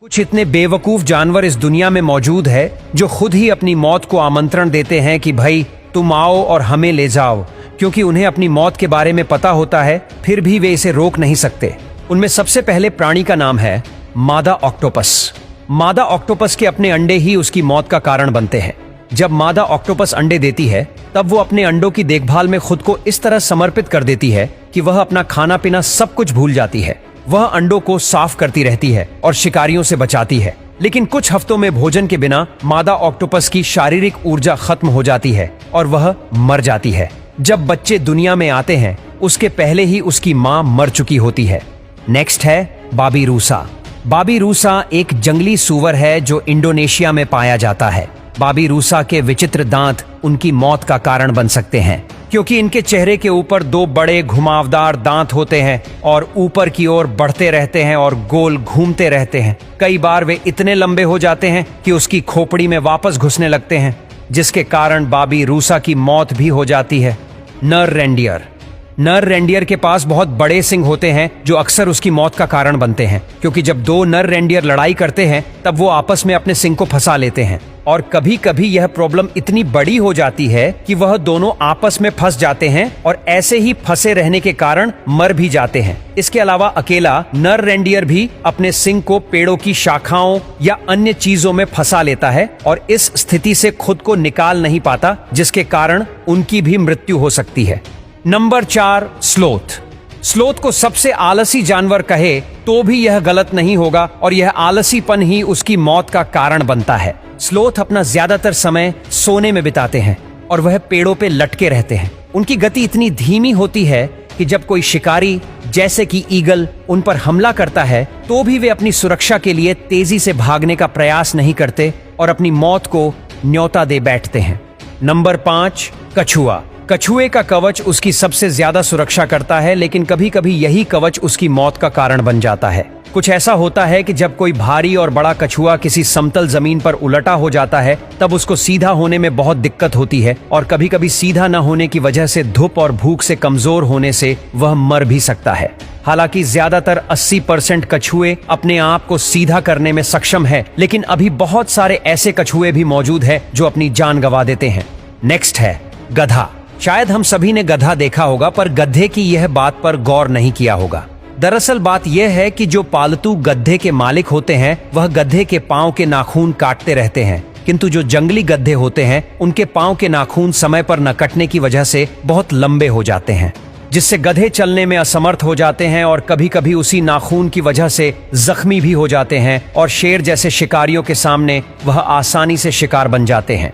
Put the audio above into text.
कुछ इतने बेवकूफ जानवर इस दुनिया में मौजूद है जो खुद ही अपनी मौत को आमंत्रण देते हैं कि भाई तुम आओ और हमें ले जाओ, क्योंकि उन्हें अपनी मौत के बारे में पता होता है, फिर भी वे इसे रोक नहीं सकते। उनमें सबसे पहले प्राणी का नाम है मादा ऑक्टोपस। मादा ऑक्टोपस के अपने अंडे ही उसकी मौत का कारण बनते हैं। जब मादा ऑक्टोपस अंडे देती है तब वो अपने अंडों की देखभाल में खुद को इस तरह समर्पित कर देती है कि वह अपना खाना पीना सब कुछ भूल जाती है। वह अंडों को साफ करती रहती है और शिकारियों से बचाती है। लेकिन कुछ हफ्तों में भोजन के बिना मादा ऑक्टोपस की शारीरिक ऊर्जा खत्म हो जाती है और वह मर जाती है। जब बच्चे दुनिया में आते हैं उसके पहले ही उसकी मां मर चुकी होती है। नेक्स्ट है बाबिरूसा। बाबिरूसा एक जंगली सूअर है जो इंडोनेशिया में पाया जाता है। बाबिरूसा के विचित्र दांत उनकी मौत का कारण बन सकते हैं, क्योंकि इनके चेहरे के ऊपर दो बड़े घुमावदार दांत होते हैं और ऊपर की ओर बढ़ते रहते हैं और गोल घूमते रहते हैं। कई बार वे इतने लंबे हो जाते हैं कि उसकी खोपड़ी में वापस घुसने लगते हैं, जिसके कारण बाबिरूसा की मौत भी हो जाती है। नर रेंडियर। नर रेंडियर के पास बहुत बड़े सिंग होते हैं जो अक्सर उसकी मौत का कारण बनते हैं, क्योंकि जब दो नर रेंडियर लड़ाई करते हैं तब वो आपस में अपने सिंग को फंसा लेते हैं और कभी कभी यह प्रॉब्लम इतनी बड़ी हो जाती है कि वह दोनों आपस में फंस जाते हैं और ऐसे ही फंसे रहने के कारण मर भी जाते हैं। इसके अलावा अकेला नर रेंडियर भी अपने सिंग को पेड़ों की शाखाओं या अन्य चीजों में फंसा लेता है और इस स्थिति से खुद को निकाल नहीं पाता, जिसके कारण उनकी भी मृत्यु हो सकती है। Number 4, sloth. स्लोथ को सबसे आलसी जानवर कहे तो भी यह गलत नहीं होगा और यह आलसीपन ही उसकी मौत का कारण बनता है। स्लोथ अपना ज्यादातर समय सोने में बिताते हैं और वह पेड़ों पे लटके रहते हैं। उनकी गति इतनी धीमी होती है कि जब कोई शिकारी जैसे कि ईगल उन पर हमला करता है तो भी वे अपनी सुरक्षा के लिए तेजी से भागने का प्रयास नहीं करते और अपनी मौत को न्योता दे बैठते हैं। नंबर 5, कछुआ। कछुए का कवच उसकी सबसे ज्यादा सुरक्षा करता है, लेकिन कभी कभी यही कवच उसकी मौत का कारण बन जाता है। कुछ ऐसा होता है कि जब कोई भारी और बड़ा कछुआ किसी समतल जमीन पर उलटा हो जाता है तब उसको सीधा होने में बहुत दिक्कत होती है और कभी कभी सीधा न होने की वजह से धूप और भूख से कमजोर होने से वह मर भी सकता है। हालांकि ज्यादातर 80% कछुए अपने आप को सीधा करने में सक्षम है, लेकिन अभी बहुत सारे ऐसे कछुए भी मौजूद है जो अपनी जान गंवा देते हैं। नेक्स्ट है गधा। शायद हम सभी ने गधा देखा होगा, पर गधे की यह बात पर गौर नहीं किया होगा। दरअसल बात यह है कि जो पालतू गधे के मालिक होते हैं वह गधे के पांव के नाखून काटते रहते हैं, किंतु जो जंगली गधे होते हैं उनके पांव के नाखून समय पर न कटने की वजह से बहुत लंबे हो जाते हैं, जिससे गधे चलने में असमर्थ हो जाते हैं और कभी कभी उसी नाखून की वजह से जख्मी भी हो जाते हैं और शेर जैसे शिकारियों के सामने वह आसानी से शिकार बन जाते हैं।